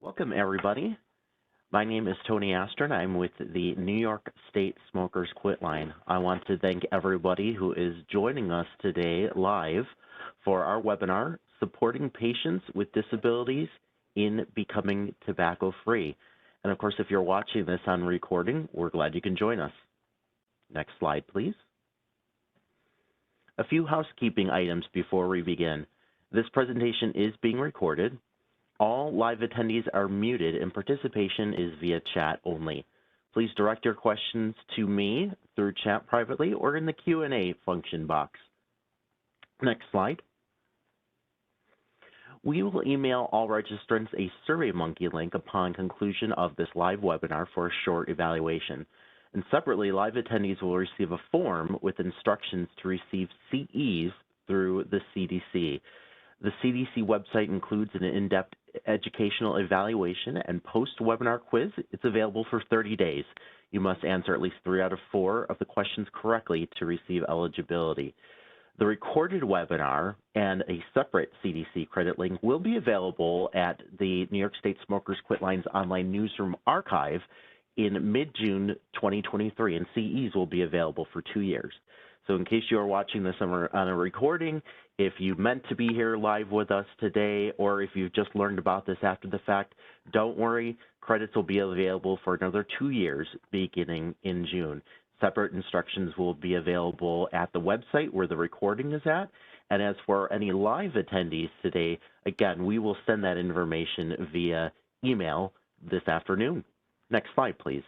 Welcome, everybody. My name is Tony Astor, and I'm with the New York State Smokers Quitline. I want to thank everybody who is joining us today live for our webinar, Supporting Patients with Disabilities in Becoming Tobacco-Free. And of course, if you're watching this on recording, we're glad you can join us. Next slide, please. A few housekeeping items before we begin. This presentation is being recorded. All live attendees are muted and participation is via chat only. Please direct your questions to me through chat privately or in the Q&A function box. Next slide. We will email all registrants a SurveyMonkey link upon conclusion of this live webinar for a short evaluation. And separately, live attendees will receive a form with instructions to receive CEs through the CDC. The CDC website includes an in-depth educational evaluation and post-webinar quiz. It's available for 30 days. You must answer at least 3 out of 4 of the questions correctly to receive eligibility. The recorded webinar and a separate CDC credit link will be available at the New York State Smokers Quitline's online newsroom archive in mid-June 2023, and CEs will be available for 2 years. So in case you are watching this on a recording, if you meant to be here live with us today, or if you've just learned about this after the fact, don't worry, credits will be available for another 2 years beginning in June. Separate instructions will be available at the website where the recording is at. And as for any live attendees today, again, we will send that information via email this afternoon. Next slide, please.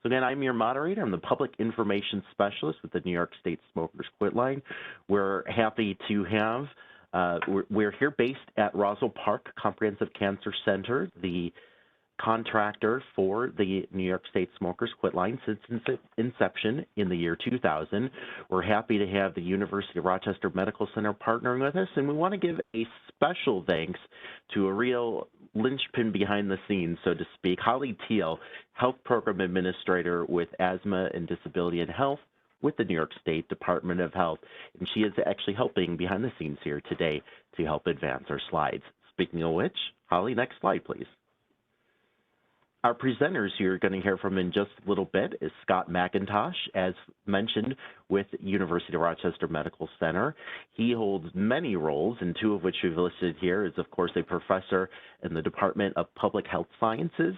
So again, I'm your moderator. I'm the Public Information Specialist with the New York State Smokers Quitline. We're happy to have, we're here based at Roswell Park Comprehensive Cancer Center, the contractor for the New York State Smokers Quitline since inception in the year 2000. We're happy to have the University of Rochester Medical Center partnering with us, and we want to give a special thanks to a real linchpin behind the scenes, so to speak, Holly Teal, Health Program Administrator with Asthma and Disability and Health with the New York State Department of Health, and she is actually helping behind the scenes here today to help advance our slides. Speaking of which, Holly, next slide, please. Our presenters you're going to hear from in just a little bit is Scott McIntosh, as mentioned, with University of Rochester Medical Center. He holds many roles, and 2 of which we've listed here is, of course, a professor in the Department of Public Health Sciences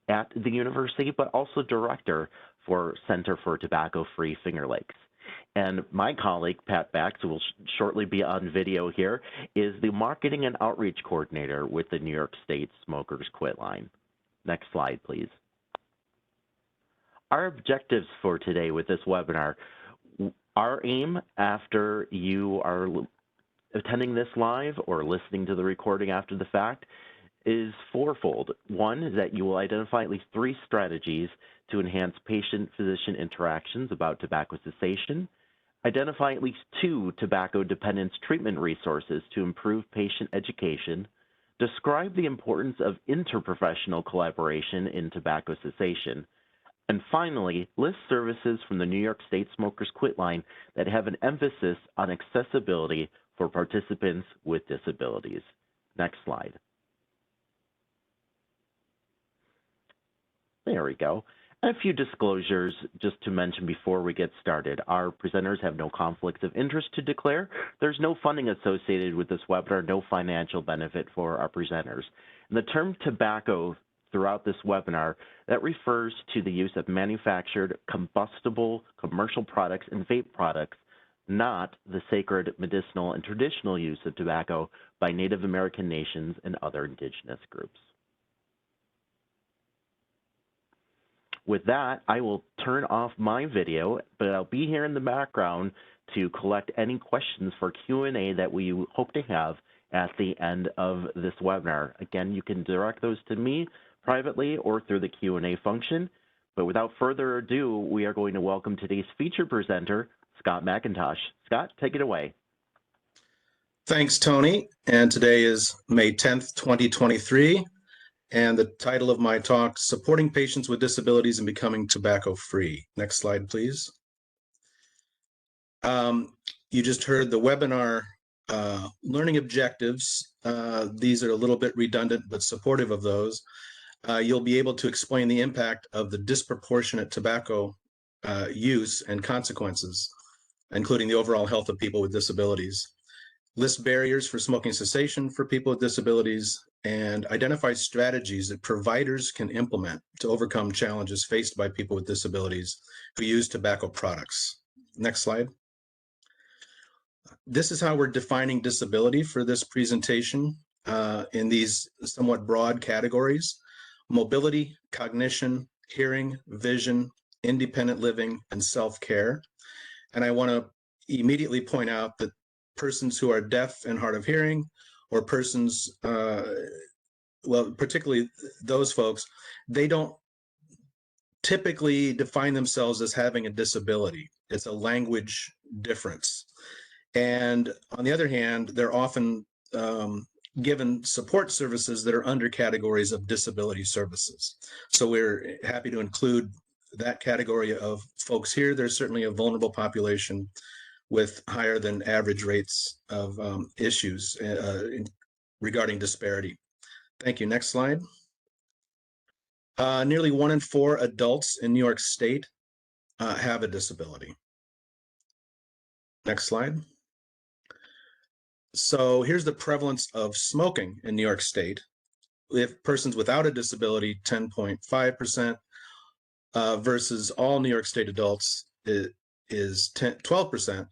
at the university, but also director for Center for Tobacco-Free Finger Lakes. And my colleague, Pat Bax, who will shortly be on video here, is the Marketing and Outreach Coordinator with the New York State Smokers Quitline. Next slide, please. Our objectives for today with this webinar, our aim after you are attending this live or listening to the recording after the fact is fourfold. One is that you will identify at least 3 strategies to enhance patient-physician interactions about tobacco cessation, identify at least 2 tobacco dependence treatment resources to improve patient education, describe the importance of interprofessional collaboration in tobacco cessation, and finally, list services from the New York State Smokers Quitline that have an emphasis on accessibility for participants with disabilities. Next slide. There we go. A few disclosures just to mention before we get started. Our presenters have no conflicts of interest to declare. There's no funding associated with this webinar, no financial benefit for our presenters. And the term tobacco throughout this webinar, that refers to the use of manufactured, combustible, commercial products and vape products, not the sacred, medicinal, and traditional use of tobacco by Native American nations and other indigenous groups. With that, I will turn off my video, but I'll be here in the background to collect any questions for Q&A that we hope to have at the end of this webinar. Again, you can direct those to me privately or through the Q&A function. But without further ado, we are going to welcome today's featured presenter, Scott McIntosh. Scott, take it away. Thanks, Tony. And today is May 10th, 2023. And the title of my talk, Supporting Patients with Disabilities and Becoming Tobacco-Free. Next slide, please. You just heard the webinar Learning objectives, these are a little bit redundant, but supportive of those. You'll be able to explain the impact of the disproportionate tobacco use and consequences, including the overall health of people with disabilities. List barriers for smoking cessation for people with disabilities, and identify strategies that providers can implement to overcome challenges faced by people with disabilities who use tobacco products. Next slide. This is how we're defining disability for this presentation in these somewhat broad categories: mobility, cognition, hearing, vision, independent living, and self-care. And I want to immediately point out that persons who are deaf and hard of hearing, or persons, well, particularly those folks, they don't typically define themselves as having a disability. It's a language difference. And on the other hand, they're often given support services that are under categories of disability services. So we're happy to include that category of folks here. There's certainly a vulnerable population with higher than average rates of issues regarding disparity. Thank you. Next slide. Nearly 1 in 4 adults in New York State have a disability. Next slide. So here's the prevalence of smoking in New York State. If persons without a disability, 10.5%, versus all New York State adults is 12%.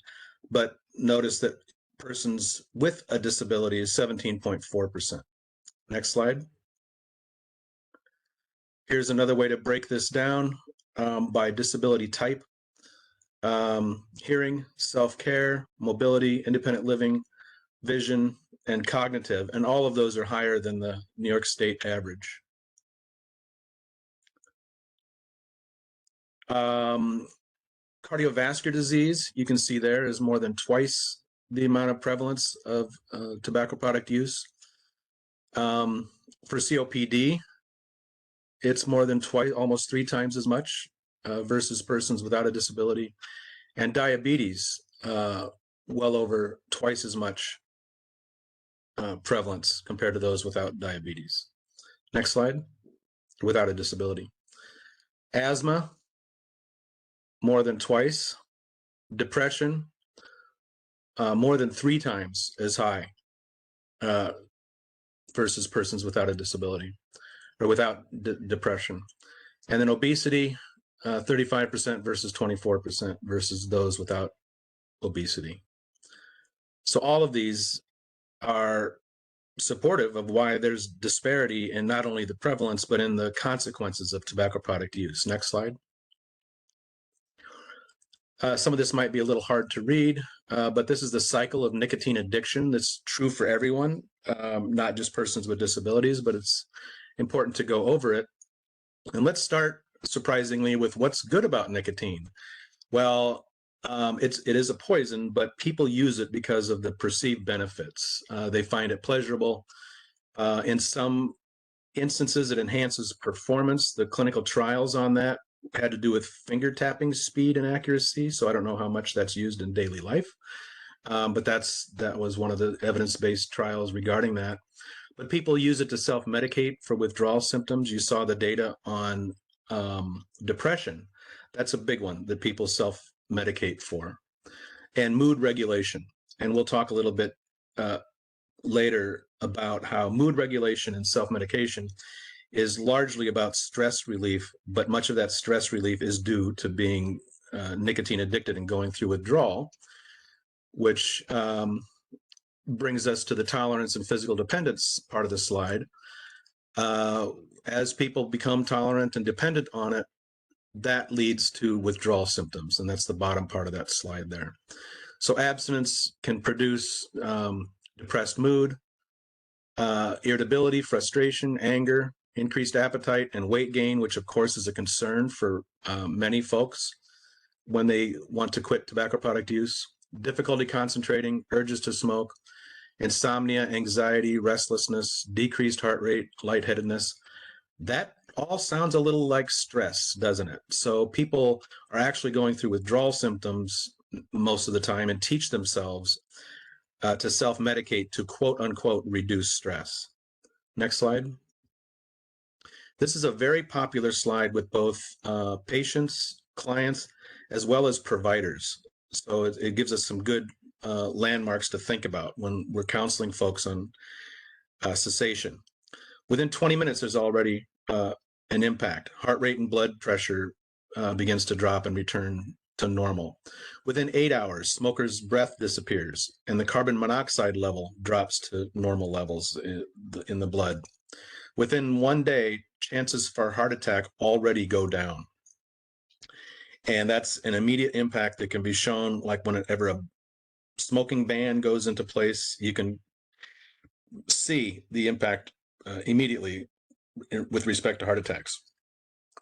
But notice that persons with a disability is 17.4%. Next slide. Here's another way to break this down by disability type: hearing, self-care, mobility, independent living, vision, and cognitive. And all of those are higher than the New York State average. Cardiovascular disease, you can see there, is more than twice the amount of prevalence of tobacco product use. For COPD, it's more than twice, almost 3 times as much versus persons without a disability. And diabetes, well over twice as much prevalence compared to those without diabetes. Next slide. Without a disability. Asthma, more than twice. Depression, more than 3 times as high versus persons without a disability or without depression. And then obesity, 35% versus 24% versus those without obesity. So all of these are supportive of why there's disparity in not only the prevalence, but in the consequences of tobacco product use. Next slide. Some of this might be a little hard to read, but this is the cycle of nicotine addiction that's true for everyone, not just persons with disabilities, but it's important to go over it. And let's start, surprisingly, with what's good about nicotine. Well, it is a poison, but people use it because of the perceived benefits. They find it pleasurable. In some instances, it enhances performance. The clinical trials on that had to do with finger tapping speed and accuracy. So I don't know how much that's used in daily life, but that was one of the evidence-based trials regarding that. But people use it to self-medicate for withdrawal symptoms. You saw the data on depression. That's a big one that people self-medicate for. And mood regulation. And we'll talk a little bit later about how mood regulation and self-medication is largely about stress relief, but much of that stress relief is due to being nicotine addicted and going through withdrawal, which brings us to the tolerance and physical dependence part of the slide. As people become tolerant and dependent on it, that leads to withdrawal symptoms, and that's the bottom part of that slide there. So abstinence can produce depressed mood, irritability, frustration, anger, increased appetite, and weight gain, which of course is a concern for many folks when they want to quit tobacco product use. Difficulty concentrating, urges to smoke, insomnia, anxiety, restlessness, decreased heart rate, lightheadedness. That all sounds a little like stress, doesn't it? So people are actually going through withdrawal symptoms most of the time and teach themselves to self-medicate to quote unquote reduce stress. Next slide. This is a very popular slide with both patients, clients, as well as providers. So it gives us some good landmarks to think about when we're counseling folks on cessation. Within 20 minutes, there's already an impact. Heart rate and blood pressure begins to drop and return to normal. Within 8 hours, smoker's breath disappears and the carbon monoxide level drops to normal levels in the blood. Within 1 day, chances for heart attack already go down. And that's an immediate impact that can be shown, like whenever a smoking ban goes into place, you can see the impact immediately with respect to heart attacks.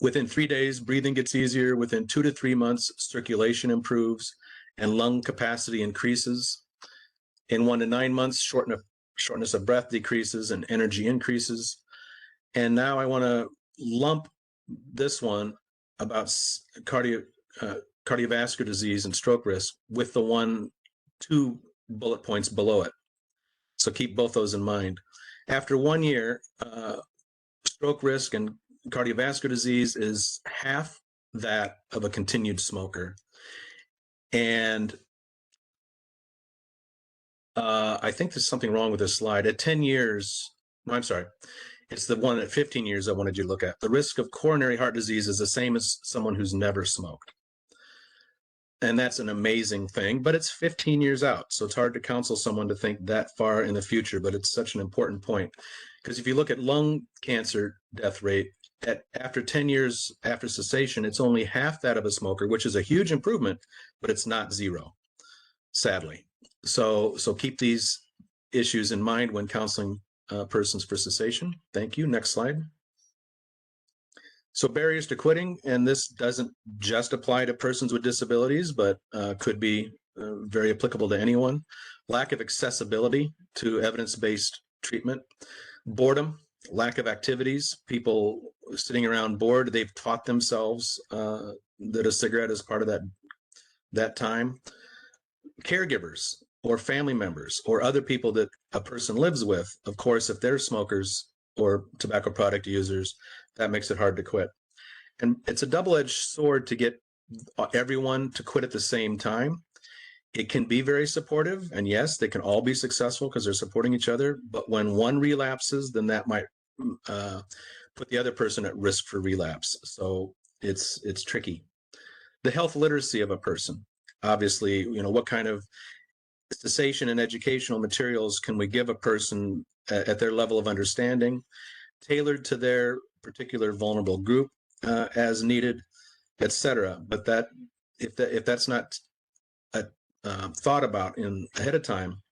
Within 3 days, breathing gets easier. Within 2 to 3 months, circulation improves and lung capacity increases. In 1 to 9 months, shortness of breath decreases and energy increases. And now I want to lump this one about cardiovascular disease and stroke risk with the 2 bullet points below it. So keep both those in mind. After 1 year, stroke risk and cardiovascular disease is half that of a continued smoker. And I think there's something wrong with this slide. At 10 years, no, I'm sorry. It's the one at 15 years I wanted you to look at. The risk of coronary heart disease is the same as someone who's never smoked. And that's an amazing thing, but it's 15 years out. So it's hard to counsel someone to think that far in the future, but it's such an important point. Because if you look at lung cancer death rate, after 10 years after cessation, it's only half that of a smoker, which is a huge improvement, but it's not zero, sadly. So keep these issues in mind when counseling persons for cessation. Thank you. Next slide. So barriers to quitting, and this doesn't just apply to persons with disabilities, but could be very applicable to anyone. Lack of accessibility to evidence-based treatment, boredom, lack of activities, people sitting around bored, they've taught themselves that a cigarette is part of that time. Caregivers or family members or other people that a person lives with, of course, if they're smokers or tobacco product users, that makes it hard to quit. And it's a double-edged sword to get everyone to quit at the same time. It can be very supportive, and yes, they can all be successful because they're supporting each other, but when one relapses, then that might put the other person at risk for relapse. So it's tricky. The health literacy of a person, obviously, what kind of cessation and educational materials can we give a person at their level of understanding, tailored to their particular vulnerable group as needed, etc. But if that's not thought about ahead of time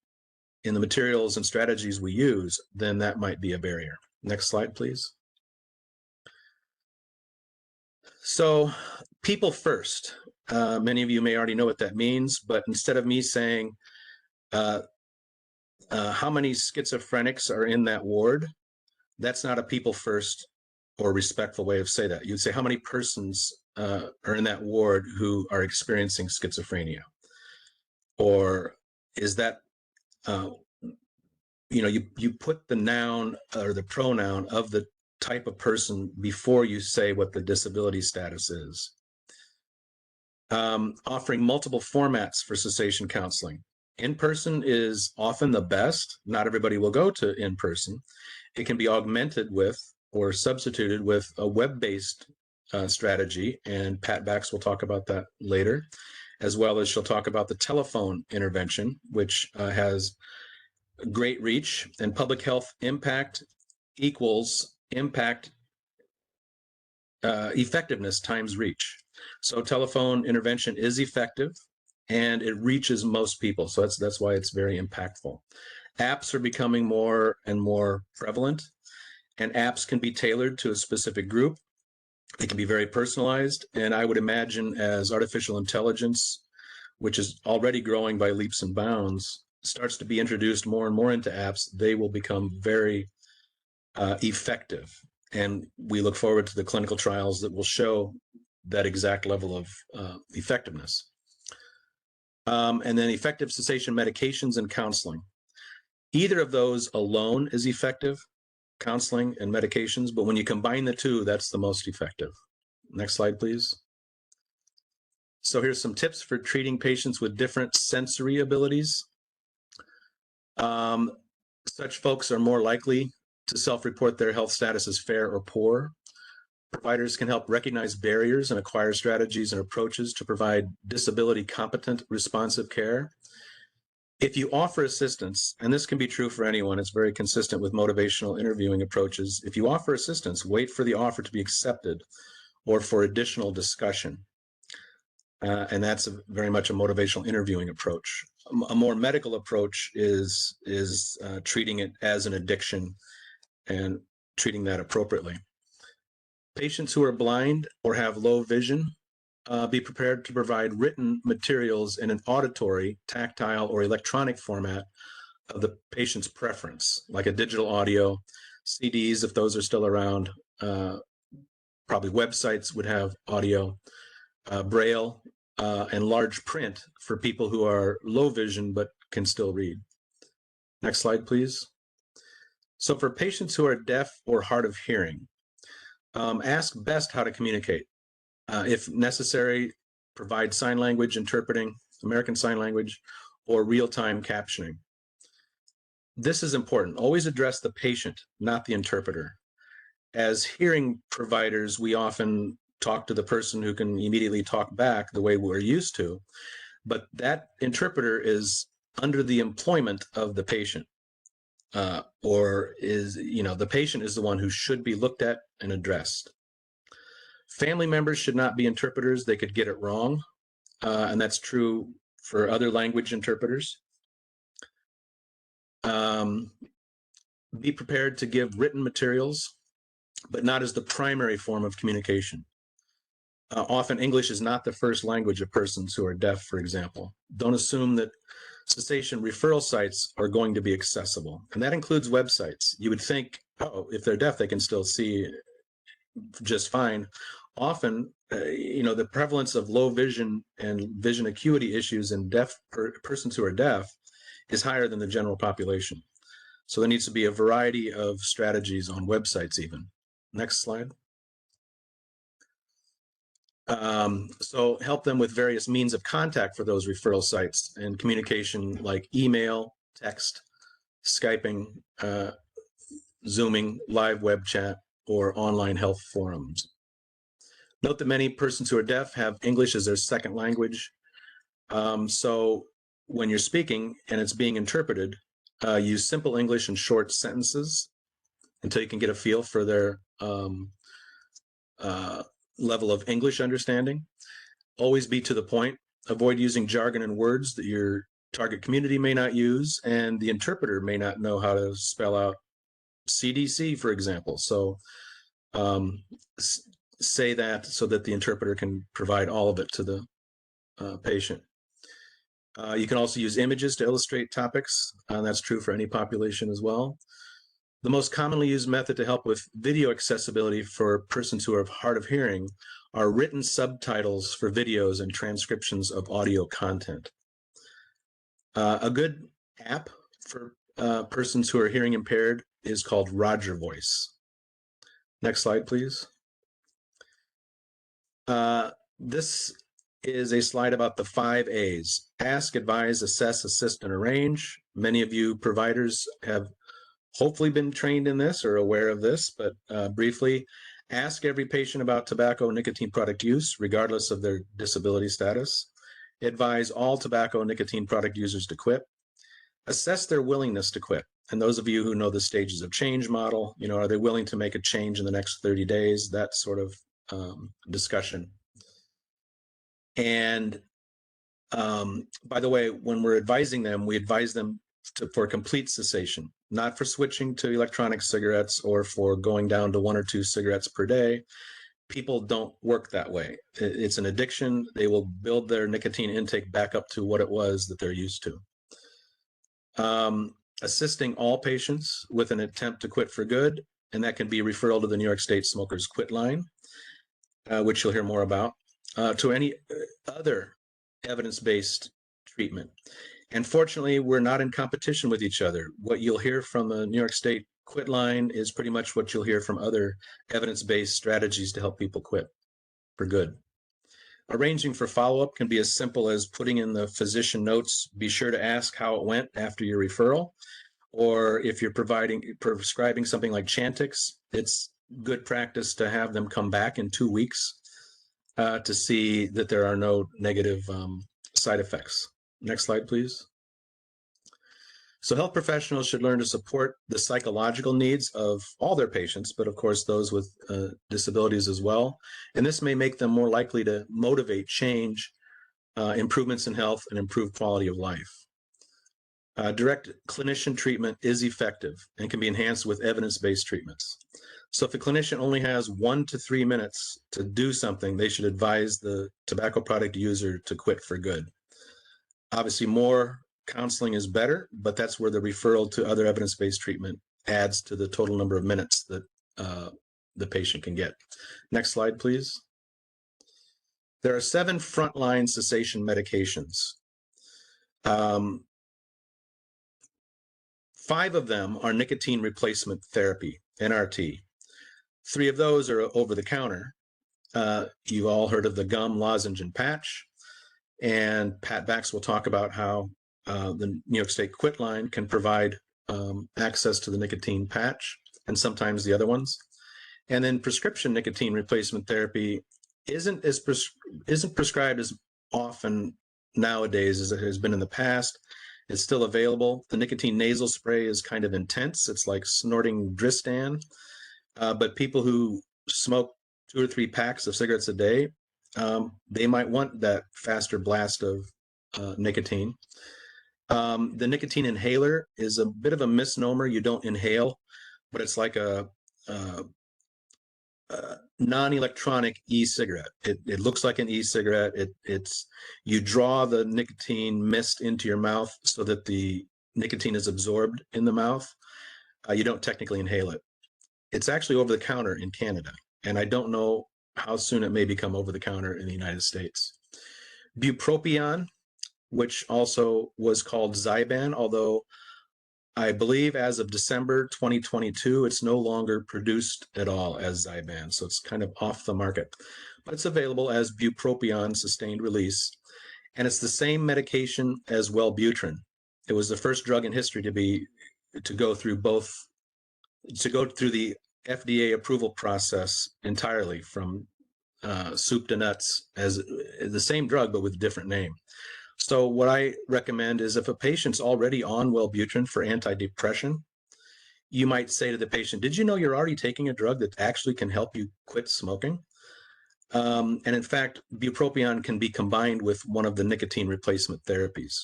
in the materials and strategies we use, then that might be a barrier. Next slide, please. So people first. Many of you may already know what that means, but instead of me saying how many schizophrenics are in that ward, that's not a people first or respectful way of saying that. You'd say how many persons are in that ward who are experiencing schizophrenia, or is that you put the noun or the pronoun of the type of person before you say what the disability status is. Offering multiple formats for cessation counseling. In-person is often the best. Not everybody will go to in-person. It can be augmented with or substituted with a web-based strategy, and Pat Bax will talk about that later, as well as she'll talk about the telephone intervention, which has great reach, and public health impact equals impact effectiveness times reach. So telephone intervention is effective and it reaches most people. So that's why it's very impactful. Apps are becoming more and more prevalent, and apps can be tailored to a specific group. They can be very personalized, and I would imagine as artificial intelligence, which is already growing by leaps and bounds, starts to be introduced more and more into apps, they will become very effective. And we look forward to the clinical trials that will show that exact level of effectiveness. And then effective cessation medications and counseling. Either of those alone is effective, counseling and medications, but when you combine the two, that's the most effective. Next slide, please. So here's some tips for treating patients with different sensory abilities. Such folks are more likely to self-report their health status as fair or poor. Providers can help recognize barriers and acquire strategies and approaches to provide disability competent, responsive care. If you offer assistance, and this can be true for anyone, it's very consistent with motivational interviewing approaches. If you offer assistance, wait for the offer to be accepted or for additional discussion. And that's very much a motivational interviewing approach. A more medical approach is treating it as an addiction and treating that appropriately. Patients who are blind or have low vision, be prepared to provide written materials in an auditory, tactile, or electronic format of the patient's preference, like a digital audio, CDs if those are still around, probably websites would have audio, Braille, and large print for people who are low vision but can still read. Next slide, please. So for patients who are deaf or hard of hearing, ask best how to communicate. If necessary, provide sign language interpreting, American Sign Language, or real-time captioning. This is important. Always address the patient, not the interpreter. As hearing providers, we often talk to the person who can immediately talk back the way we're used to, but that interpreter is under the employment of the patient, or is, the patient is the one who should be looked at and addressed. Family members should not be interpreters. They could get it wrong, and that's true for other language interpreters. Be prepared to give written materials, but not as the primary form of communication. Often English is not the first language of persons who are deaf, for example. Don't assume that cessation referral sites are going to be accessible, and that includes websites. You would think, oh, if they're deaf, they can still see just fine. Often, the prevalence of low vision and vision acuity issues in deaf persons who are deaf is higher than the general population. So there needs to be a variety of strategies on websites even. Next slide. So help them with various means of contact for those referral sites and communication like email, text, Skyping, Zooming, live web chat, or online health forums. Note that many persons who are deaf have English as their second language. So when you're speaking and it's being interpreted, use simple English and short sentences until you can get a feel for their level of English understanding. Always be to the point. Avoid using jargon and words that your target community may not use, and the interpreter may not know how to spell out CDC, for example. So say that so that the interpreter can provide all of it to the patient. You can also use images to illustrate topics, and that's true for any population as well. The most commonly used method to help with video accessibility for persons who are hard of hearing are written subtitles for videos and transcriptions of audio content. A good app for persons who are hearing impaired is called Roger Voice. Next slide, please. This is a slide about the 5 A's. Ask, advise, assess, assist, and arrange. Many of you providers have hopefully been trained in this or aware of this, but briefly, ask every patient about tobacco and nicotine product use, regardless of their disability status. Advise all tobacco and nicotine product users to quit. Assess their willingness to quit. And those of you who know the stages of change model, are they willing to make a change in the next 30 days? That sort of discussion. And by the way, when we're advising them, we advise them for complete cessation, not for switching to electronic cigarettes or for going down to 1 or 2 cigarettes per day. People don't work that way. It's an addiction. They will build their nicotine intake back up to what it was that they're used to. Assisting all patients with an attempt to quit for good, and that can be referral to the New York State Smokers Quitline, which you'll hear more about, to any other evidence-based treatment. And fortunately, we're not in competition with each other. What you'll hear from the New York State Quitline is pretty much what you'll hear from other evidence-based strategies to help people quit for good. Arranging for follow-up can be as simple as putting in the physician notes, be sure to ask how it went after your referral. Or if you're prescribing something like Chantix, it's good practice to have them come back in 2 weeks to see that there are no negative side effects. Next slide, please. So health professionals should learn to support the psychological needs of all their patients, but of course those with disabilities as well. And this may make them more likely to motivate change, improvements in health, and improved quality of life. Direct clinician treatment is effective and can be enhanced with evidence-based treatments. So if a clinician only has 1 to 3 minutes to do something, they should advise the tobacco product user to quit for good. Obviously, more counseling is better, but that's where the referral to other evidence-based treatment adds to the total number of minutes that the patient can get. Next slide, please. There are 7 frontline cessation medications. 5 of them are nicotine replacement therapy, NRT. 3 of those are over the counter. You've all heard of the gum, lozenge, and patch. And Pat Bax will talk about how the New York State Quitline can provide access to the nicotine patch and sometimes the other ones. And then prescription nicotine replacement therapy isn't prescribed as often nowadays as it has been in the past. It's still available. The nicotine nasal spray is kind of intense. It's like snorting Dristan. But people who smoke 2 or 3 packs of cigarettes a day, they might want that faster blast of nicotine. The nicotine inhaler is a bit of a misnomer. You don't inhale, but it's like a non-electronic e-cigarette. It looks like an e-cigarette. You draw the nicotine mist into your mouth so that the nicotine is absorbed in the mouth. You don't technically inhale it. It's actually over the counter in Canada, and I don't know how soon it may become over the counter in the United States. Bupropion, which also was called Zyban, although I believe as of December 2022, it's no longer produced at all as Zyban, so it's kind of off the market. But it's available as bupropion sustained release, and it's the same medication as Wellbutrin. It was the first drug in history to go through the FDA approval process entirely from soup to nuts as the same drug, but with a different name. So what I recommend is if a patient's already on Wellbutrin for antidepressant, you might say to the patient, did you know you're already taking a drug that actually can help you quit smoking? And in fact, bupropion can be combined with one of the nicotine replacement therapies.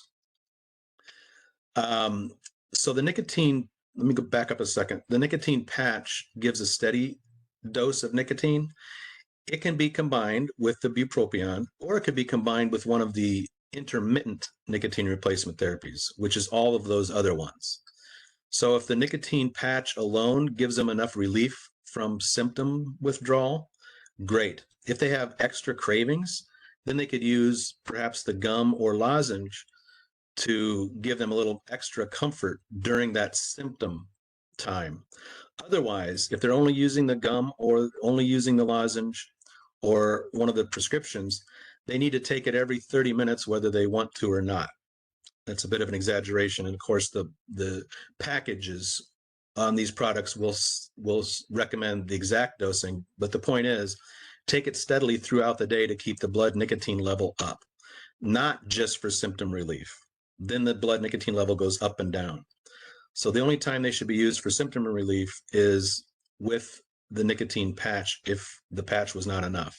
So the nicotine, let me go back up a second. The nicotine patch gives a steady dose of nicotine. It can be combined with the bupropion, or it could be combined with one of the intermittent nicotine replacement therapies, which is all of those other ones. So if the nicotine patch alone gives them enough relief from symptom withdrawal, great. If they have extra cravings, then they could use perhaps the gum or lozenge to give them a little extra comfort during that symptom time. Otherwise, if they're only using the gum or only using the lozenge or one of the prescriptions, they need to take it every 30 minutes, whether they want to or not. That's a bit of an exaggeration. And of course, the packages on these products will recommend the exact dosing. But the point is, take it steadily throughout the day to keep the blood nicotine level up, not just for symptom relief. Then the blood nicotine level goes up and down. So the only time they should be used for symptom relief is with the nicotine patch if the patch was not enough.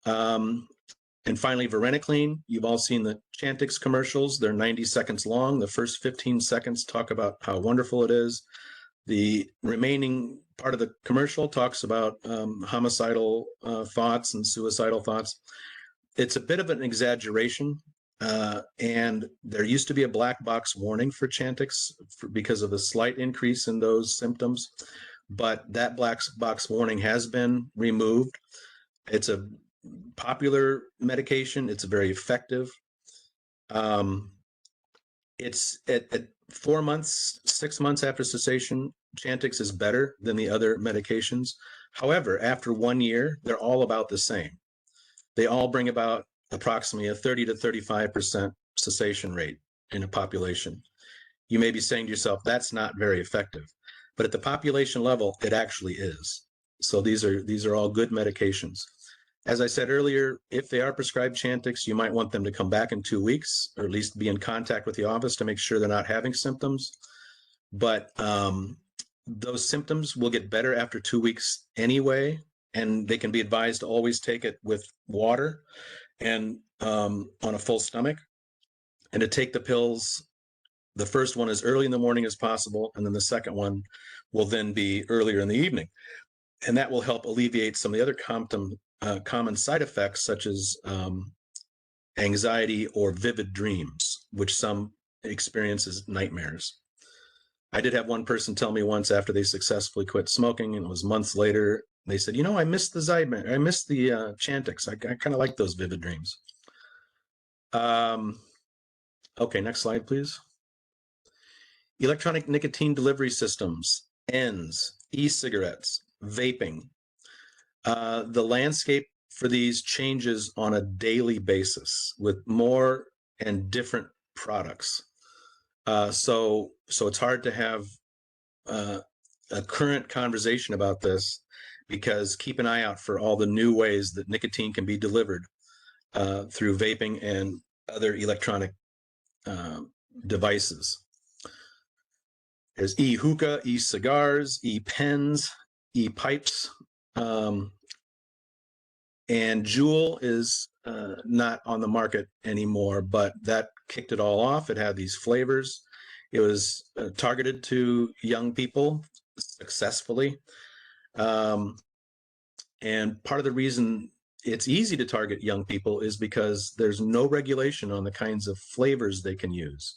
And finally, varenicline. You've all seen the Chantix commercials. They're 90 seconds long. The first 15 seconds talk about how wonderful it is. The remaining part of the commercial talks about homicidal thoughts and suicidal thoughts. It's a bit of an exaggeration. And there used to be a black box warning for Chantix because of a slight increase in those symptoms. But that black box warning has been removed. It's a popular medication. It's very effective. Um, it's at 4 months, 6 months after cessation, Chantix is better than the other medications. However, after 1 year, they're all about the same. They all bring about approximately a 30 to 35% cessation rate in a population. You may be saying to yourself, that's not very effective. But at the population level, it actually is. So these are all good medications. As I said earlier, if they are prescribed Chantix, you might want them to come back in 2 weeks, or at least be in contact with the office to make sure they're not having symptoms. But those symptoms will get better after 2 weeks anyway, and they can be advised to always take it with water and on a full stomach, and to take the pills. The first one as early in the morning as possible, and then the second one will then be earlier in the evening. And that will help alleviate some of the other common side effects, such as anxiety or vivid dreams, which some experience as nightmares. I did have one person tell me once after they successfully quit smoking, and it was months later, they said, I missed the Zyban, I missed the Chantix. I kind of like those vivid dreams. Okay, next slide, please. Electronic nicotine delivery systems, ENDS, e-cigarettes, vaping. The landscape for these changes on a daily basis with more and different products. So it's hard to have a current conversation about this, because keep an eye out for all the new ways that nicotine can be delivered through vaping and other electronic devices. There's e-hookah, e-cigars, e-pens, e-pipes. And Juul is not on the market anymore, but that kicked it all off. It had these flavors. It was targeted to young people successfully. And part of the reason it's easy to target young people is because there's no regulation on the kinds of flavors they can use.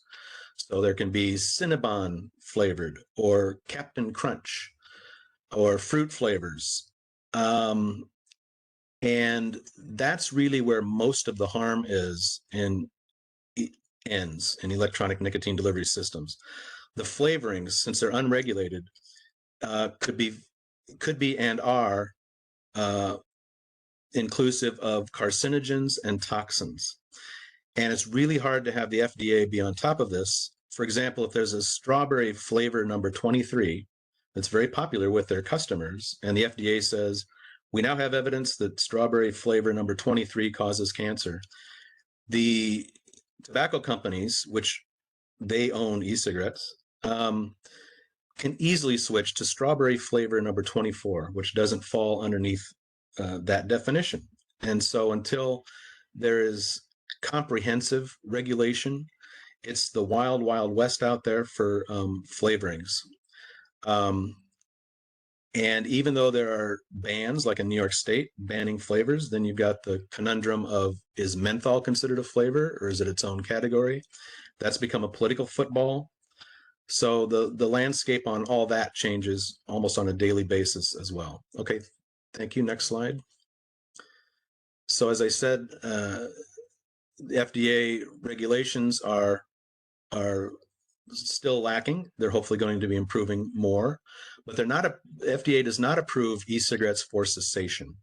So there can be Cinnabon flavored, or Captain Crunch, or fruit flavors. And that's really where most of the harm is in ENDS, in electronic nicotine delivery systems. The flavorings, since they're unregulated, could be and are inclusive of carcinogens and toxins. And it's really hard to have the FDA be on top of this. For example, if there's a strawberry flavor number 23 that's very popular with their customers, and the FDA says, we now have evidence that strawberry flavor number 23 causes cancer, the tobacco companies, which they own e-cigarettes, can easily switch to strawberry flavor number 24, which doesn't fall underneath that definition. And so until there is comprehensive regulation, it's the wild, wild west out there for flavorings. And even though there are bans, like in New York State, banning flavors, then you've got the conundrum of, is menthol considered a flavor, or is it its own category? That's become a political football. So the landscape on all that changes almost on a daily basis as well. Okay, thank you. Next slide. So as I said, the FDA regulations are still lacking. They're hopefully going to be improving more, but FDA does not approve e-cigarettes for cessation.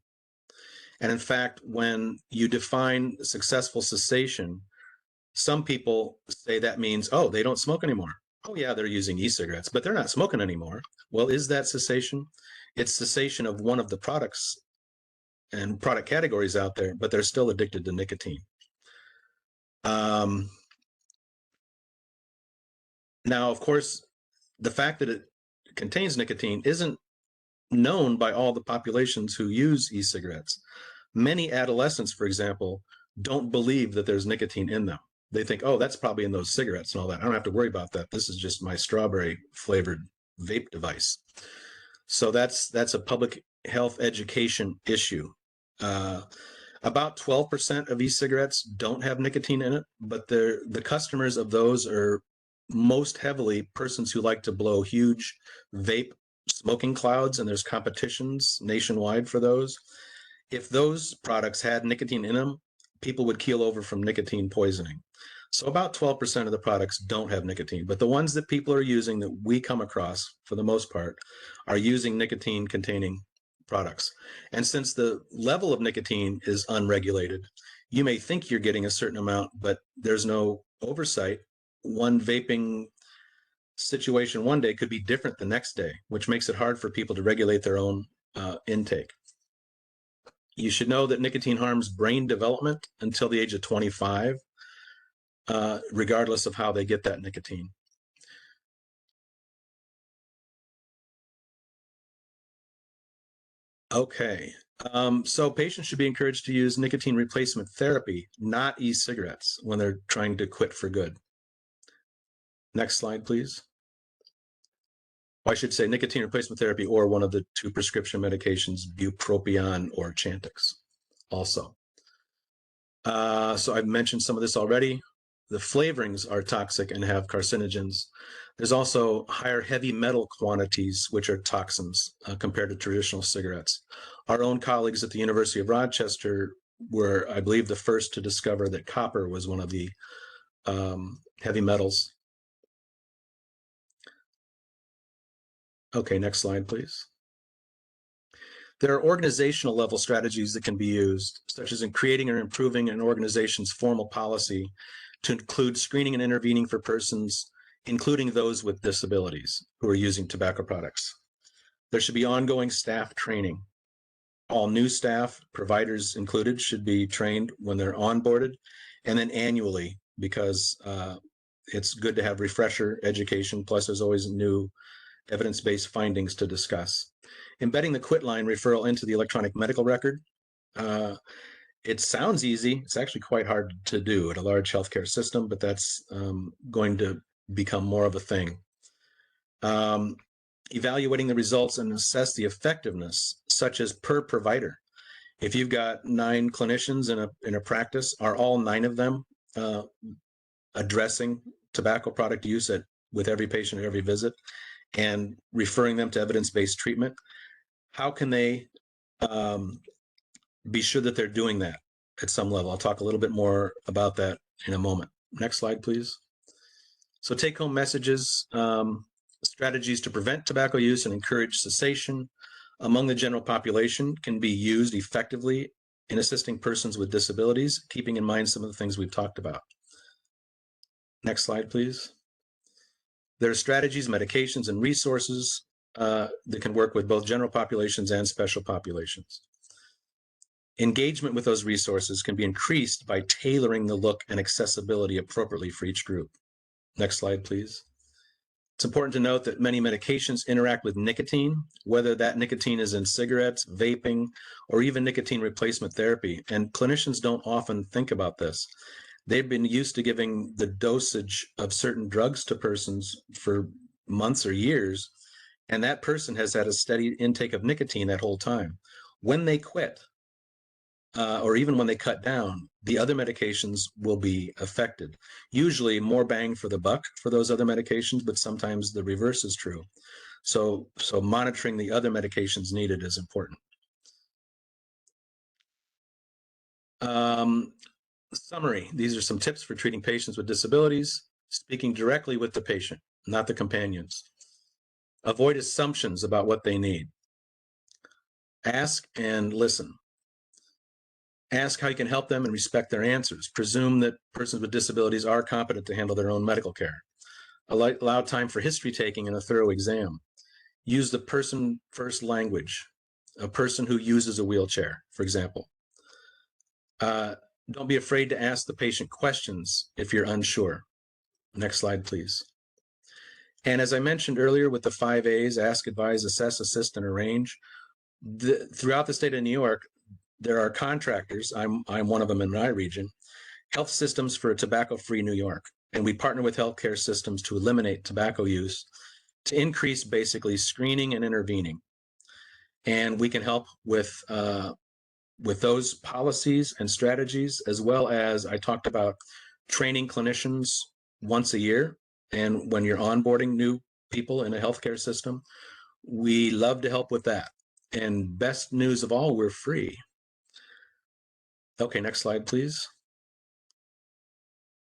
And in fact, when you define successful cessation, some people say that means, oh, they don't smoke anymore. Oh yeah, they're using e-cigarettes, but they're not smoking anymore. Well, is that cessation? It's cessation of one of the products and product categories out there, but they're still addicted to nicotine. Now, of course, the fact that it contains nicotine isn't known by all the populations who use e-cigarettes. Many adolescents, for example, don't believe that there's nicotine in them. They think, oh, that's probably in those cigarettes and all that. I don't have to worry about that. This is just my strawberry flavored vape device. So that's a public health education issue. About 12% of e-cigarettes don't have nicotine in it, but the customers of those are most heavily persons who like to blow huge vape smoking clouds, and there's competitions nationwide for those. If those products had nicotine in them, people would keel over from nicotine poisoning. So about 12% of the products don't have nicotine, but the ones that people are using that we come across for the most part are using nicotine containing products. And since the level of nicotine is unregulated, you may think you're getting a certain amount, but there's no oversight. One vaping situation one day could be different the next day, which makes it hard for people to regulate their own intake. You should know that nicotine harms brain development until the age of 25, regardless of how they get that nicotine. Okay, so patients should be encouraged to use nicotine replacement therapy, not e-cigarettes, when they're trying to quit for good. Next slide, please. Well, I should say nicotine replacement therapy or one of the two prescription medications, bupropion or Chantix, also. So I've mentioned some of this already. The flavorings are toxic and have carcinogens. There's also higher heavy metal quantities, which are toxins compared to traditional cigarettes. Our own colleagues at the University of Rochester were, I believe, the first to discover that copper was one of the heavy metals. Okay, next slide, please. There are organizational level strategies that can be used, such as in creating or improving an organization's formal policy to include screening and intervening for persons, including those with disabilities who are using tobacco products. There should be ongoing staff training. All new staff, providers included, should be trained when they're onboarded, and then annually, because it's good to have refresher education, plus there's always new evidence-based findings to discuss. Embedding the Quitline referral into the electronic medical record. It sounds easy. It's actually quite hard to do at a large healthcare system, but that's going to become more of a thing. Evaluating the results and assess the effectiveness, such as per provider. If you've got 9 clinicians in a practice, are all 9 of them addressing tobacco product use with every patient at every visit and referring them to evidence-based treatment? How can they be sure that they're doing that at some level? I'll talk a little bit more about that in a moment. Next slide, please. So take-home messages, strategies to prevent tobacco use and encourage cessation among the general population can be used effectively in assisting persons with disabilities, keeping in mind some of the things we've talked about. Next slide, please. There are strategies, medications, and resources that can work with both general populations and special populations. Engagement with those resources can be increased by tailoring the look and accessibility appropriately for each group. Next slide, please. It's important to note that many medications interact with nicotine, whether that nicotine is in cigarettes, vaping, or even nicotine replacement therapy. And clinicians don't often think about this. They've been used to giving the dosage of certain drugs to persons for months or years, and that person has had a steady intake of nicotine that whole time. When they quit, or even when they cut down, the other medications will be affected. Usually more bang for the buck for those other medications, but sometimes the reverse is true. So monitoring the other medications needed is important. Summary, these are some tips for treating patients with disabilities, speaking directly with the patient, not the companions. Avoid assumptions about what they need. Ask and listen. Ask how you can help them and respect their answers. Presume that persons with disabilities are competent to handle their own medical care. Allow time for history taking and a thorough exam. Use the person first language, a person who uses a wheelchair, for example. Don't be afraid to ask the patient questions if you're unsure. Next slide, please. And as I mentioned earlier with the 5 A's, ask, advise, assess, assist, and arrange, throughout the state of New York, there are contractors, I'm one of them in my region, Health Systems for a Tobacco-Free New York. And we partner with healthcare systems to eliminate tobacco use, to increase basically screening and intervening. And we can help with those policies and strategies, as well as I talked about training clinicians once a year. And when you're onboarding new people in a healthcare system, we love to help with that. And best news of all, we're free. Okay, next slide, please.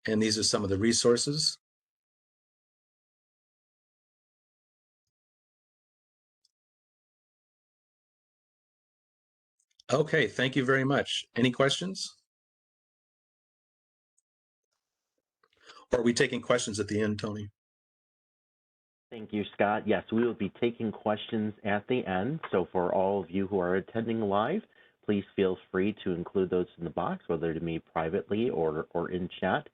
And these are some of the resources. Okay, thank you very much. Any questions? Or are we taking questions at the end, Tony? Thank you, Scott. Yes, we will be taking questions at the end. So for all of you who are attending live, please feel free to include those in the box, whether to me privately or in chat.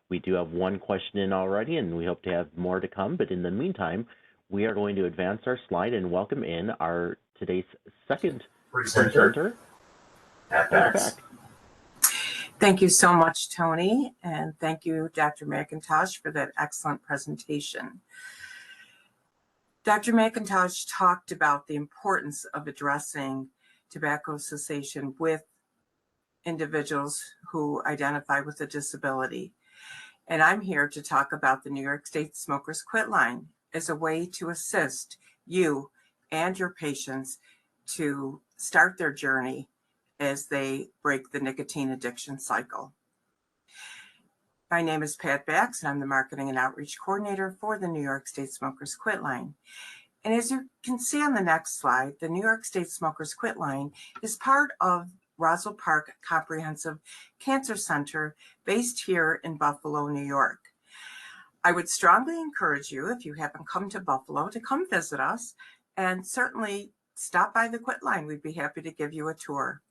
We do have one question in already, and we hope to have more to come. But in the meantime, we are going to advance our slide and welcome in our today's second presenter, Pat Back. Thank you so much, Tony, and thank you, Dr. McIntosh, for that excellent presentation. Dr. McIntosh talked about the importance of addressing tobacco cessation with individuals who identify with a disability. And I'm here to talk about the New York State Smokers Quitline as a way to assist you and your patients to start their journey as they break the nicotine addiction cycle. My name is Pat Bax, and I'm the Marketing and Outreach Coordinator for the New York State Smokers Quitline. And as you can see on the next slide, the New York State Smokers Quitline is part of Roswell Park Comprehensive Cancer Center based here in Buffalo, New York. I would strongly encourage you, if you haven't come to Buffalo, to come visit us and certainly stop by the Quitline. We'd be happy to give you a tour.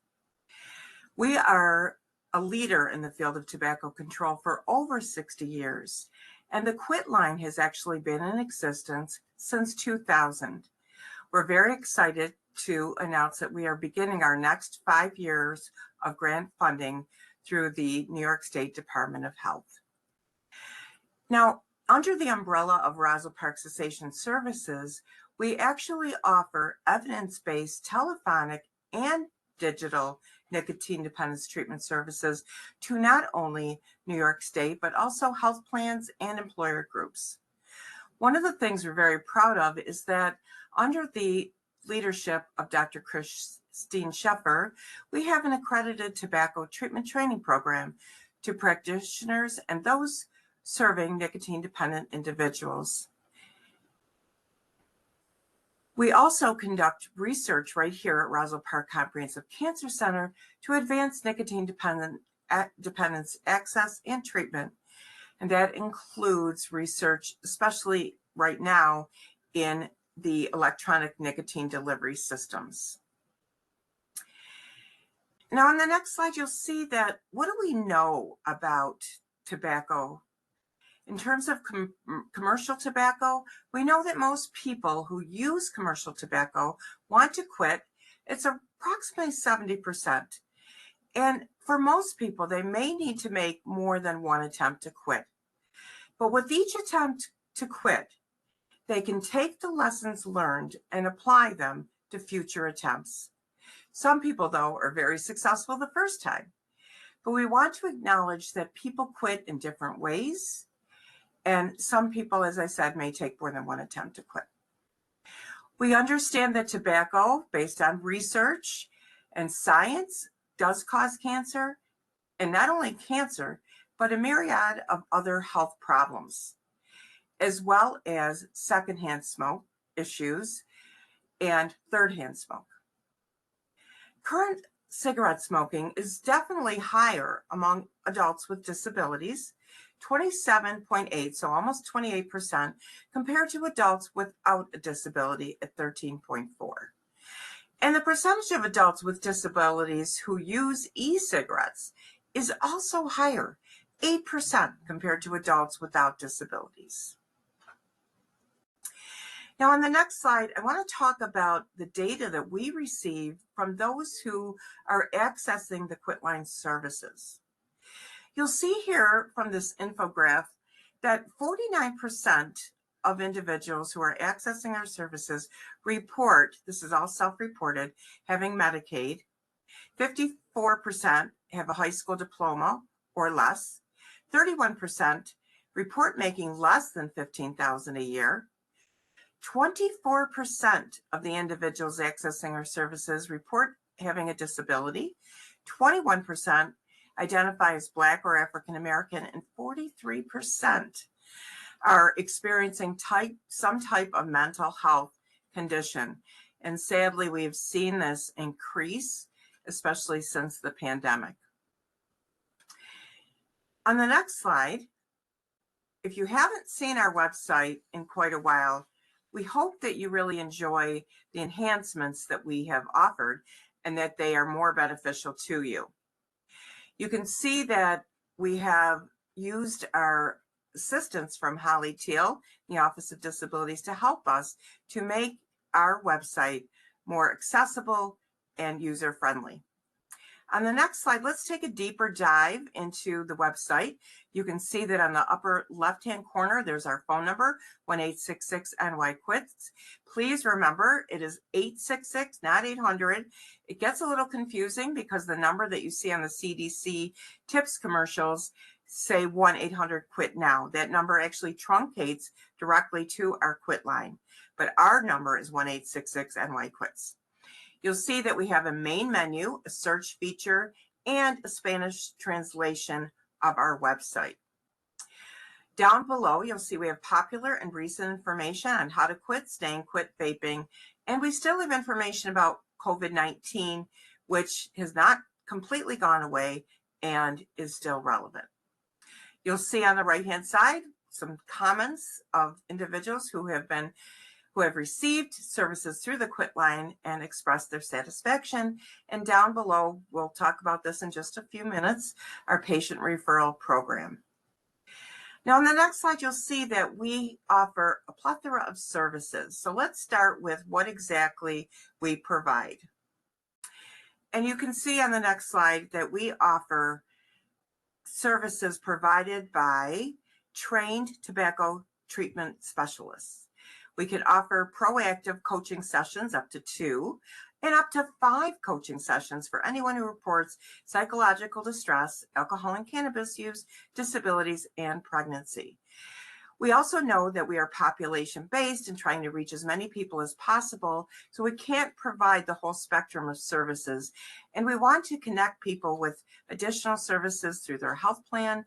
We are a leader in the field of tobacco control for over 60 years, and the Quitline has actually been in existence since 2000. We're very excited to announce that we are beginning our next 5 years of grant funding through the New York State Department of Health. Now, under the umbrella of Roswell Park Cessation Services, we actually offer evidence-based telephonic and digital nicotine dependence treatment services to not only New York State, but also health plans and employer groups. One of the things we're very proud of is that under the leadership of Dr. Christine Sheffer, we have an accredited tobacco treatment training program to practitioners and those serving nicotine-dependent individuals. We also conduct research right here at Roswell Park Comprehensive Cancer Center to advance nicotine dependence access and treatment. And that includes research, especially right now, in the electronic nicotine delivery systems. Now, on the next slide, you'll see that what do we know about tobacco? In terms of commercial tobacco, we know that most people who use commercial tobacco want to quit. It's approximately 70%. And for most people, they may need to make more than one attempt to quit. But with each attempt to quit, they can take the lessons learned and apply them to future attempts. Some people, though, are very successful the first time. But we want to acknowledge that people quit in different ways. And some people, as I said, may take more than one attempt to quit. We understand that tobacco, based on research and science, does cause cancer, and not only cancer, but a myriad of other health problems, as well as secondhand smoke issues and thirdhand smoke. Current cigarette smoking is definitely higher among adults with disabilities, 27.8, so almost 28%, compared to adults without a disability at 13.4. And the percentage of adults with disabilities who use e-cigarettes is also higher, 8% compared to adults without disabilities. Now, on the next slide, I want to talk about the data that we receive from those who are accessing the Quitline services. You'll see here from this infographic that 49% of individuals who are accessing our services report, this is all self-reported, having Medicaid. 54% have a high school diploma or less. 31% report making less than $15,000 a year. 24% of the individuals accessing our services report having a disability. 21% identify as Black or African American, and 43% are experiencing some type of mental health condition. And sadly, we've seen this increase, especially since the pandemic. On the next slide, if you haven't seen our website in quite a while, we hope that you really enjoy the enhancements that we have offered and that they are more beneficial to you. You can see that we have used our assistance from Holly Teal, the Office of Disabilities, to help us to make our website more accessible and user-friendly. On the next slide, let's take a deeper dive into the website. You can see that on the upper left-hand corner, there's our phone number, 1-866-NY-QUITS. Please remember, it is 866, not 800. It gets a little confusing because the number that you see on the CDC tips commercials say 1-800-QUIT-NOW. That number actually truncates directly to our quit line, but our number is 1-866-NY-QUITS. You'll see that we have a main menu, a search feature, and a Spanish translation of our website. Down below, you'll see we have popular and recent information on how to quit, staying quit vaping, and we still have information about COVID-19, which has not completely gone away and is still relevant. You'll see on the right-hand side some comments of individuals who have received services through the Quitline and expressed their satisfaction. And down below, we'll talk about this in just a few minutes, our patient referral program. Now, on the next slide, you'll see that we offer a plethora of services. So let's start with what exactly we provide. And you can see on the next slide that we offer services provided by trained tobacco treatment specialists. We can offer proactive coaching sessions up to 2 and up to 5 coaching sessions for anyone who reports psychological distress, alcohol and cannabis use, disabilities, and pregnancy. We also know that we are population-based and trying to reach as many people as possible, so we can't provide the whole spectrum of services. And we want to connect people with additional services through their health plan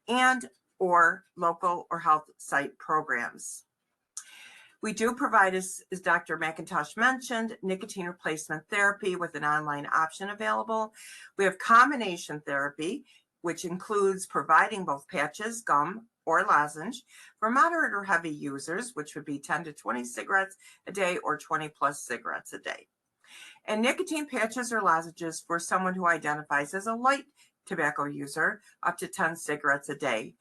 and or local or health site programs. We do provide, as Dr. McIntosh mentioned, nicotine replacement therapy with an online option available. We have combination therapy, which includes providing both patches, gum, or lozenge for moderate or heavy users, which would be 10 to 20 cigarettes a day or 20 plus cigarettes a day. And nicotine patches or lozenges for someone who identifies as a light tobacco user, up to 10 cigarettes a day.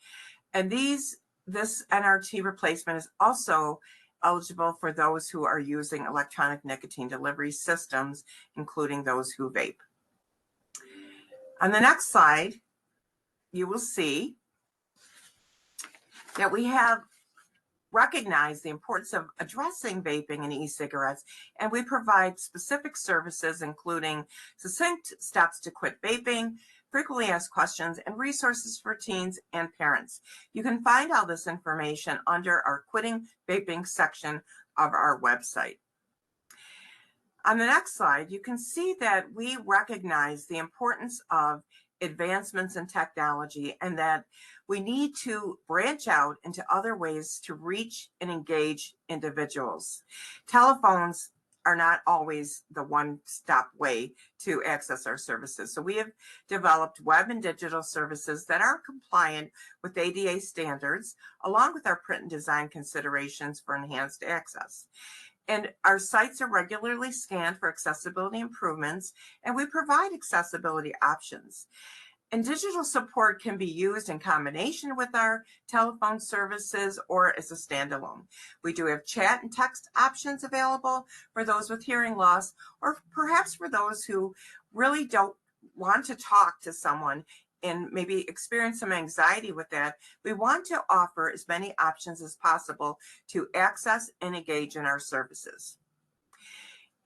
And this NRT replacement is also eligible for those who are using electronic nicotine delivery systems, including those who vape. On the next slide, you will see that we have recognized the importance of addressing vaping and e-cigarettes, and we provide specific services, including succinct steps to quit vaping, frequently asked questions, and resources for teens and parents. You can find all this information under our Quitting Vaping section of our website. On the next slide, you can see that we recognize the importance of advancements in technology and that we need to branch out into other ways to reach and engage individuals. Telephones are not always the one-stop way to access our services. So we have developed web and digital services that are compliant with ADA standards, along with our print and design considerations for enhanced access. And our sites are regularly scanned for accessibility improvements, and we provide accessibility options. And digital support can be used in combination with our telephone services or as a standalone. We do have chat and text options available for those with hearing loss, or perhaps for those who really don't want to talk to someone and maybe experience some anxiety with that. We want to offer as many options as possible to access and engage in our services.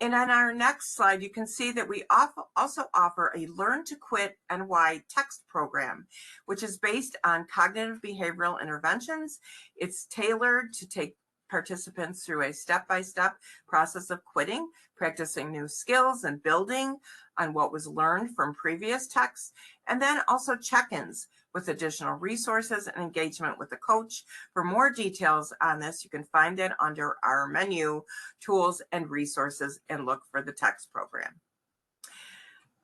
And on our next slide, you can see that we also offer a Learn to Quit NY text program, which is based on cognitive behavioral interventions. It's tailored to take participants through a step-by-step process of quitting, practicing new skills and building on what was learned from previous texts, and then also check-ins with additional resources and engagement with the coach. For more details on this, you can find it under our menu, tools and resources, and look for the text program.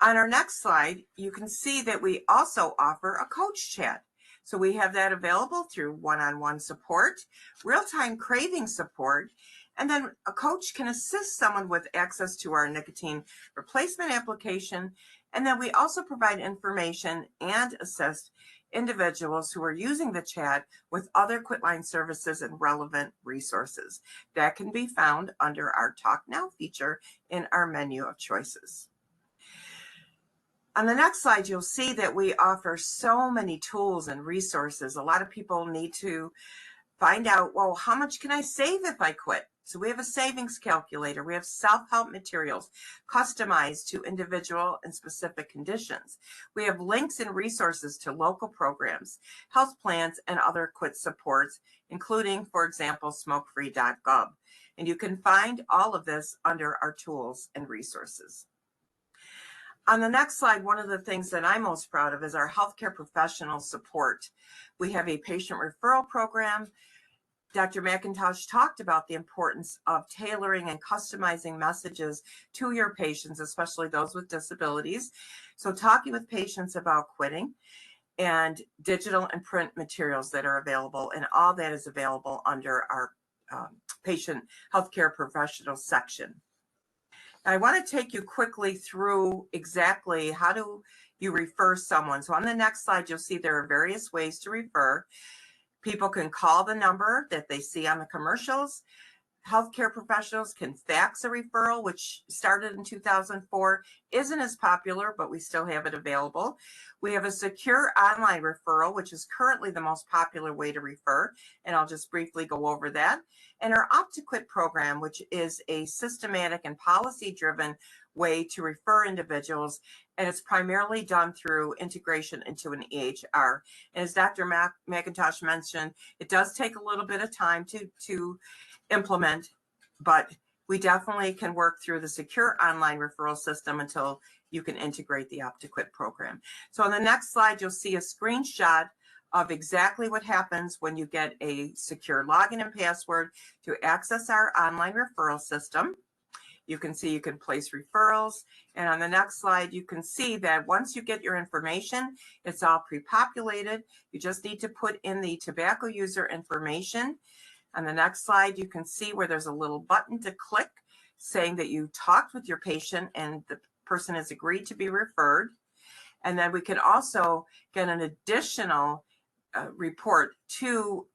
On our next slide, you can see that we also offer a coach chat. So we have that available through one-on-one support, real-time craving support, and then a coach can assist someone with access to our nicotine replacement application. And then we also provide information and assist individuals who are using the chat with other Quitline services and relevant resources. That can be found under our Talk Now feature in our menu of choices. On the next slide, you'll see that we offer so many tools and resources. A lot of people need to find out, well, how much can I save if I quit? So we have a savings calculator. We have self-help materials customized to individual and specific conditions. We have links and resources to local programs, health plans, and other quit supports, including, for example, smokefree.gov. And you can find all of this under our tools and resources. On the next slide, one of the things that I'm most proud of is our healthcare professional support. We have a patient referral program. Dr. McIntosh talked about the importance of tailoring and customizing messages to your patients, especially those with disabilities. So talking with patients about quitting and digital and print materials that are available, and all that is available under our patient healthcare professional section. I want to take you quickly through exactly how do you refer someone. So on the next slide, you'll see there are various ways to refer. People can call the number that they see on the commercials. Healthcare professionals can fax a referral, which started in 2004, isn't as popular, but we still have it available. We have a secure online referral, which is currently the most popular way to refer, and I'll just briefly go over that. And our Opt-to-Quit program, which is a systematic and policy-driven way to refer individuals, and it's primarily done through integration into an EHR. And as Dr. McIntosh mentioned, it does take a little bit of time to implement, but we definitely can work through the secure online referral system until you can integrate the Opt-to-Quit program. So on the next slide, you'll see a screenshot of exactly what happens when you get a secure login and password to access our online referral system. You can see you can place referrals. And on the next slide, you can see that once you get your information, it's all pre-populated. You just need to put in the tobacco user information. On the next slide, you can see where there's a little button to click saying that you talked with your patient and the person has agreed to be referred. And then we can also get an additional report to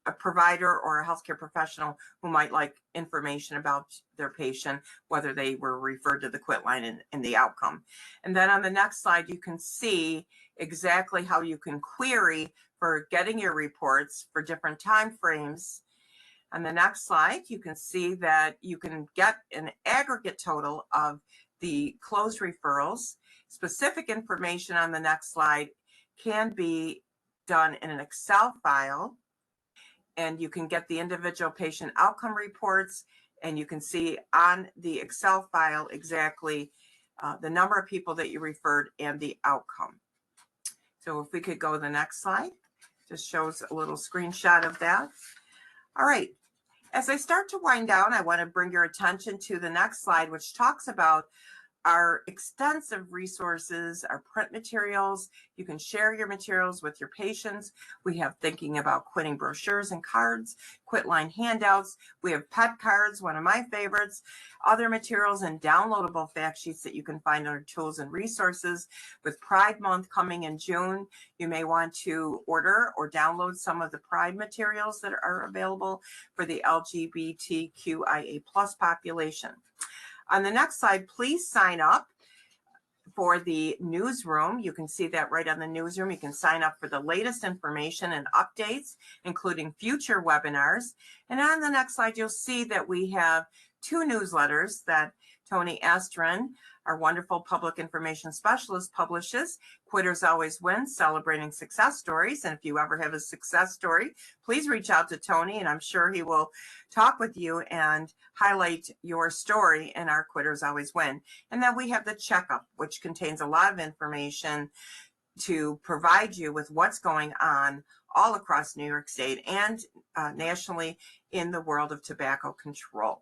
a provider or a healthcare professional who might like information about their patient, whether they were referred to the Quitline and the outcome. And then on the next slide, you can see exactly how you can query for getting your reports for different time frames. On the next slide, you can see that you can get an aggregate total of the closed referrals. Specific information on the next slide can be done in an Excel file, and you can get the individual patient outcome reports, and you can see on the Excel file exactly the number of people that you referred and the outcome. So if we could go to the next slide, just shows a little screenshot of that. All right, as I start to wind down, I want to bring your attention to the next slide, which talks about our extensive resources, our print materials. You can share your materials with your patients. We have thinking about quitting brochures and cards, Quitline handouts. We have pet cards, one of my favorites, other materials and downloadable fact sheets that you can find under tools and resources. With Pride Month coming in June, you may want to order or download some of the Pride materials that are available for the LGBTQIA+ population. On the next slide, please sign up for the newsroom. You can see that right on the newsroom. You can sign up for the latest information and updates, including future webinars. And on the next slide, you'll see that we have 2 newsletters that Tony Astrin, our wonderful public information specialist, publishes Quitters Always Win, Celebrating Success Stories. And if you ever have a success story, please reach out to Tony, and I'm sure he will talk with you and highlight your story in our Quitters Always Win. And then we have the checkup, which contains a lot of information to provide you with what's going on all across New York State and nationally in the world of tobacco control.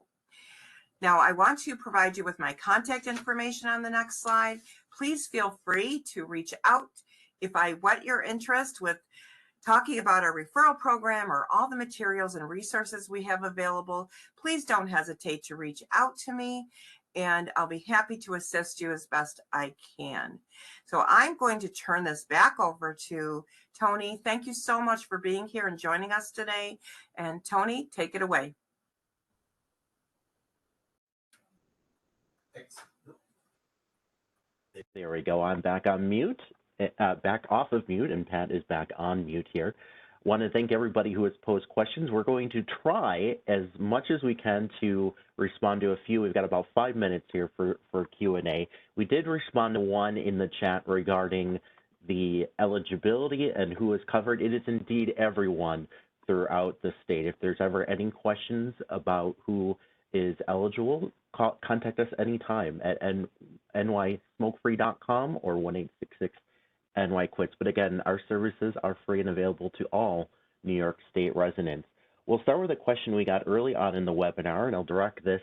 Now, I want to provide you with my contact information on the next slide. Please feel free to reach out if I whet your interest with talking about our referral program or all the materials and resources we have available. Please don't hesitate to reach out to me, and I'll be happy to assist you as best I can. So I'm going to turn this back over to Tony. Thank you so much for being here and joining us today. And Tony, take it away. Thanks. There we go. I'm back on mute, back off of mute, and Pat is back on mute here. Want to thank everybody who has posed questions. We're going to try as much as we can to respond to a few. We've got about 5 minutes here for Q&A. We did respond to one in the chat regarding the eligibility and who is covered. It is indeed everyone throughout the state. If there's ever any questions about who is eligible, contact us anytime at nysmokefree.com or 1-866-NY-QUITS. But again, our services are free and available to all New York State residents. We'll start with a question we got early on in the webinar, and I'll direct this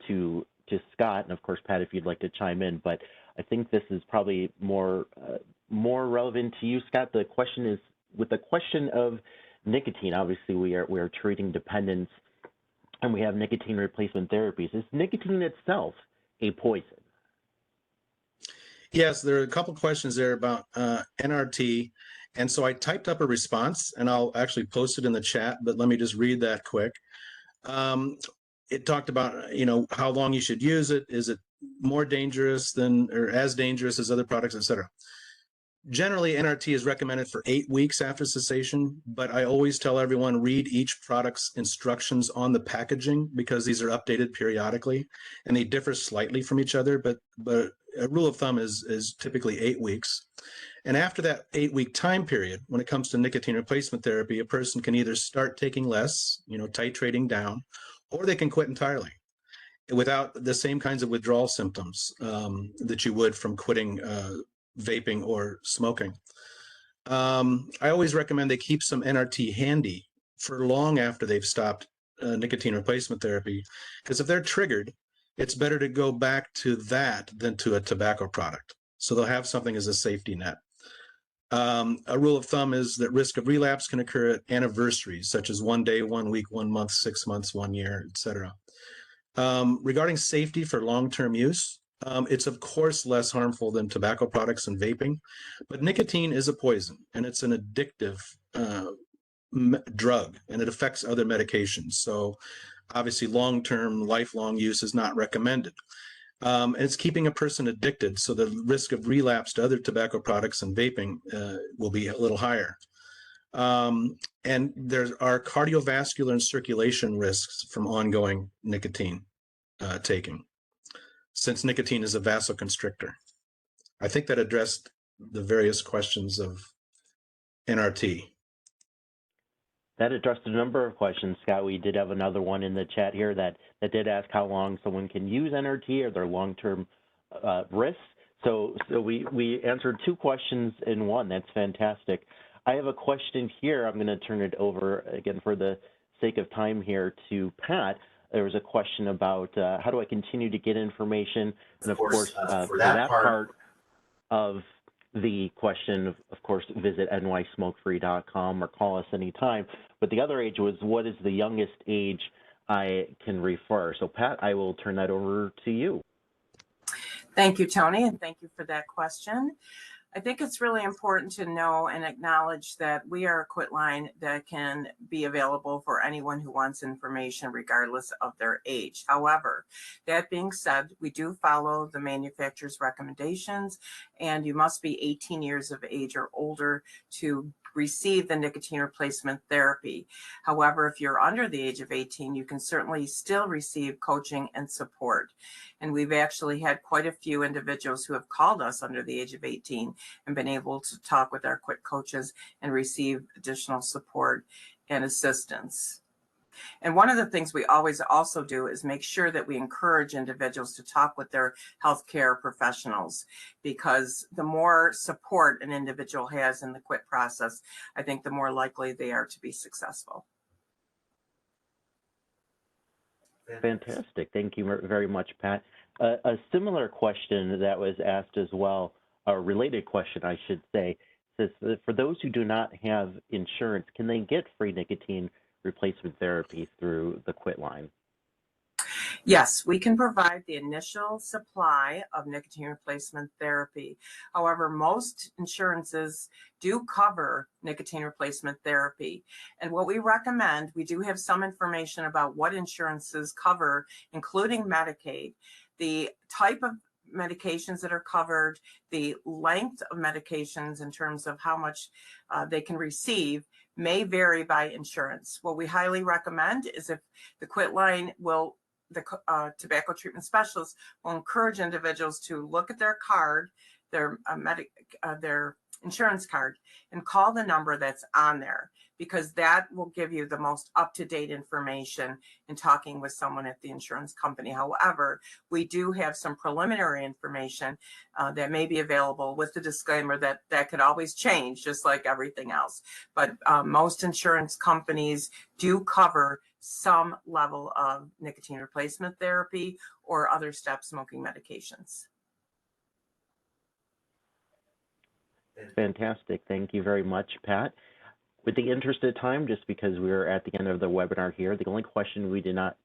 to Scott, and of course, Pat, if you'd like to chime in. But I think this is probably more relevant to you, Scott. The question is, with the question of nicotine, obviously we are treating dependence, and we have nicotine replacement therapies. Is nicotine itself a poison? Yes, there are a couple questions there about NRT. And so I typed up a response, and I'll actually post it in the chat, but let me just read that quick. It talked about, how long you should use it. Is it more dangerous than, or as dangerous as other products, et cetera? Generally, NRT is recommended for 8 weeks after cessation, but I always tell everyone read each product's instructions on the packaging because these are updated periodically and they differ slightly from each other, but a rule of thumb is typically 8 weeks. And after that 8-week time period, when it comes to nicotine replacement therapy, a person can either start taking less, titrating down, or they can quit entirely without the same kinds of withdrawal symptoms that you would from quitting vaping or smoking. I always recommend they keep some NRT handy for long after they've stopped nicotine replacement therapy, because if they're triggered, it's better to go back to that than to a tobacco product. So they'll have something as a safety net. A rule of thumb is that risk of relapse can occur at anniversaries, such as 1 day, 1 week, 1 month, 6 months, 1 year, etc. Regarding safety for long-term use, it's of course less harmful than tobacco products and vaping, but nicotine is a poison and it's an addictive drug, and it affects other medications. So obviously long-term, lifelong use is not recommended. And it's keeping a person addicted, so the risk of relapse to other tobacco products and vaping will be a little higher. And there are cardiovascular and circulation risks from ongoing nicotine taking, since nicotine is a vasoconstrictor. I think that addressed the various questions of NRT. That addressed a number of questions, Scott. We did have another one in the chat here that did ask how long someone can use NRT or their long-term risks. So we answered 2 questions in one. That's fantastic. I have a question here. I'm going to turn it over, again, for the sake of time here, to Pat. There was a question about how do I continue to get information? And of course for that part of the question, of course, visit nysmokefree.com or call us anytime. But the other age was, what is the youngest age I can refer? So Pat, I will turn that over to you. Thank you, Tony, and thank you for that question. I think it's really important to know and acknowledge that we are a quitline that can be available for anyone who wants information regardless of their age. However, that being said, we do follow the manufacturer's recommendations, and you must be 18 years of age or older to receive the nicotine replacement therapy. However, if you're under the age of 18, you can certainly still receive coaching and support. And we've actually had quite a few individuals who have called us under the age of 18 and been able to talk with our quit coaches and receive additional support and assistance. And one of the things we always also do is make sure that we encourage individuals to talk with their healthcare professionals, because the more support an individual has in the quit process, I think the more likely they are to be successful. Fantastic. Thank you very much, Pat. A similar question that was asked as well, a related question, I should say, says that for those who do not have insurance, can they get free nicotine replacement therapy through the Quitline? Yes, we can provide the initial supply of nicotine replacement therapy. However, most insurances do cover nicotine replacement therapy. And what we recommend, we do have some information about what insurances cover, including Medicaid, the type of medications that are covered, the length of medications in terms of how much they can receive may vary by insurance. What we highly recommend is if the Quitline will, the tobacco treatment specialist will encourage individuals to look at their card, their insurance card, and call the number that's on there, because that will give you the most up-to-date information in talking with someone at the insurance company. However, we do have some preliminary information that may be available, with the disclaimer that that could always change, just like everything else. But most insurance companies do cover some level of nicotine replacement therapy or other stop smoking medications. Fantastic. Thank you very much, Pat. With the interest of time, just because we're at the end of the webinar here, the only questions we did not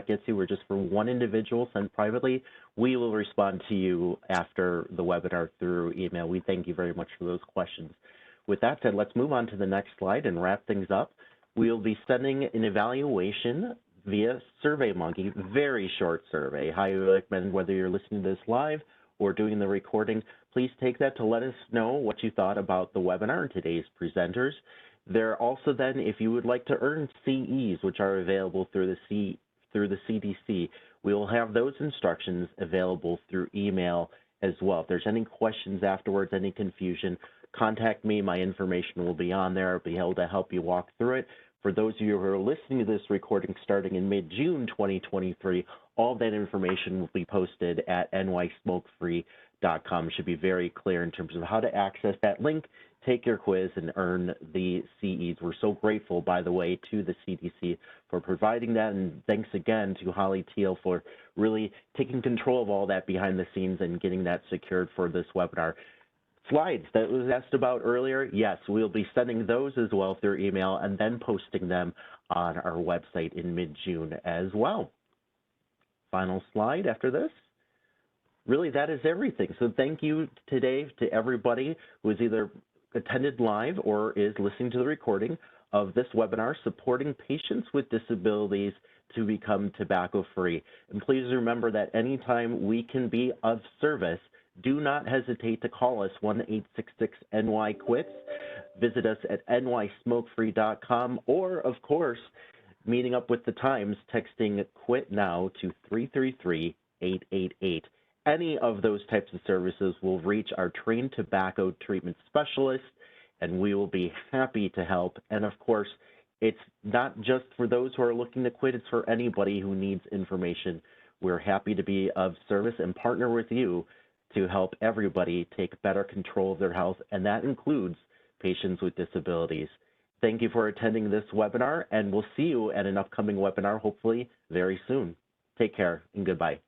get to were just for one individual sent privately. We will respond to you after the webinar through email. We thank you very much for those questions. With that said, let's move on to the next slide and wrap things up. We'll be sending an evaluation via SurveyMonkey, very short survey. Highly recommend, whether you're listening to this live or doing the recording, please take that to let us know what you thought about the webinar and today's presenters. There are also then, if you would like to earn CEs, which are available through the CDC, we will have those instructions available through email as well. If there's any questions afterwards, any confusion, contact me. My information will be on there. I'll be able to help you walk through it. For those of you who are listening to this recording starting in mid-June 2023, all that information will be posted at nysmokefree.com. It should be very clear in terms of how to access that link, take your quiz, and earn the CEs. We're so grateful, by the way, to the CDC for providing that, and thanks again to Holly Teal for really taking control of all that behind the scenes and getting that secured for this webinar. Slides that was asked about earlier, yes, we'll be sending those as well through email and then posting them on our website in mid-June as well. Final slide after this. Really, that is everything. So thank you today to everybody who has either attended live or is listening to the recording of this webinar, Supporting Patients with Disabilities to Become Tobacco-Free. And please remember that anytime we can be of service, do not hesitate to call us, 1-866-NY-QUITS. Visit us at nysmokefree.com, or, of course, meeting up with the Times, texting QUIT NOW to 333-888. Any of those types of services will reach our trained tobacco treatment specialists, and we will be happy to help. And, of course, it's not just for those who are looking to quit, it's for anybody who needs information. We're happy to be of service and partner with you to help everybody take better control of their health, and that includes patients with disabilities. Thank you for attending this webinar, and we'll see you at an upcoming webinar, hopefully very soon. Take care and goodbye.